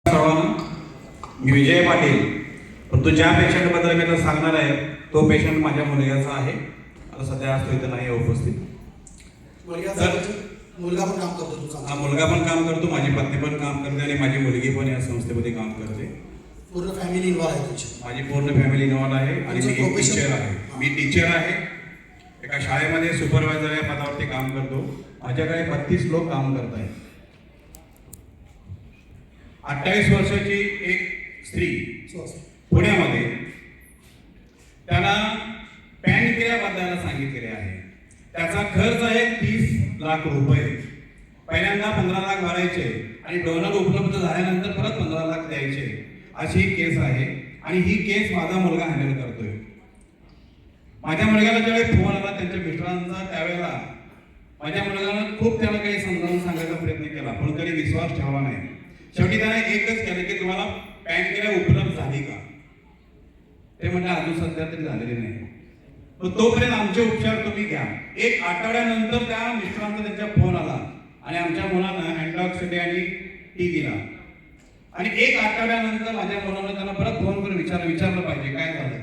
सर्वांना मी विजय पाटील. परंतु ज्या पेशंटबद्दल मी आता सांगणार आहे तो पेशंट माझ्या मुलग्याचा आहे. आता सध्या असतो इथं नाही उपस्थित. मुलगा पण काम करतो तुझा? हा, मुलगा पण काम करतो, माझी पत्नी पण काम करते आणि माझी मुलगी पण या संस्थेमध्ये काम करते. पूर्ण फॅमिली इन्व्हॉल्व आहे तुझी? माझी पूर्ण फॅमिली इन्व्हॉल्व आहे आणि मी एक टीचर आहे. मी टीचर आहे, एका शाळेमध्ये सुपरवायझर या पदावरती काम करतो. माझ्याकडे 32 लोक काम करत आहेत. 28 वर्षाची एक स्त्री पुण्यामध्ये त्यांना पॅनक्रिया बदलायला सांगितलेले आहे. त्याचा खर्च आहे 30 लाख रुपये. पहिल्यांदा 15 लाख भरायचे आणि डोनर उपलब्ध झाल्यानंतर परत 15 लाख द्यायचे, अशी ही केस आहे. आणि ही केस माझा मुलगा हँडल करतोय. माझ्या मुलग्याला ज्यावेळी फोन आला त्यांच्या मिस्टरांचा, त्यावेळेला माझ्या मुलगानं खूप त्याला काही समजावून सांगायचा प्रयत्न केला, पण तरी विश्वास ठेवला नाही. शेवटी त्याने एकच केलं की तुम्हाला पॅनक्रिया उपलब्ध झाली का? ते म्हणजे अजून सध्या तरी झालेली नाही. पण तोपर्यंत आमचे उपचार तुम्ही घ्या. एक आठवड्यानंतर त्या मिस्टरांचा त्यांच्या फोन आला आणि आमच्या मुलानं अँटॉक्सिडी आणि टी दिला. आणि एक आठवड्यानंतर माझ्या मुलानं त्यांना परत फोन करून विचारलं पाहिजे काय झालं.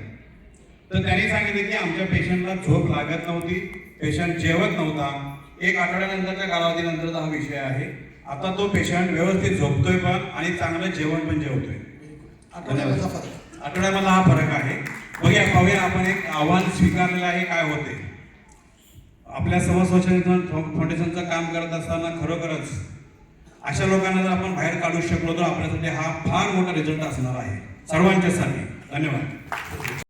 तर त्यांनी सांगितलं की आमच्या पेशंटला झोप लागत नव्हती, पेशंट जेवत नव्हता. एक आठवड्यानंतरच्या कालावधीनंतरचा हा विषय आहे. आता तो पेशंट व्यवस्थित झोपतोय पण आणि चांगलं जेवण पण जेवतोय. आठवड्यामधला हा फरक आहे. पाहूया आपण एक आव्हान स्वीकारलेलं आहे, काय होते. आपल्या समाज फाउंडेशनचं काम करत असताना खरोखरच अशा लोकांना जर आपण बाहेर काढू शकलो तर आपल्यासाठी हा फार मोठा रिझल्ट असणार आहे सर्वांच्यासाठी. धन्यवाद.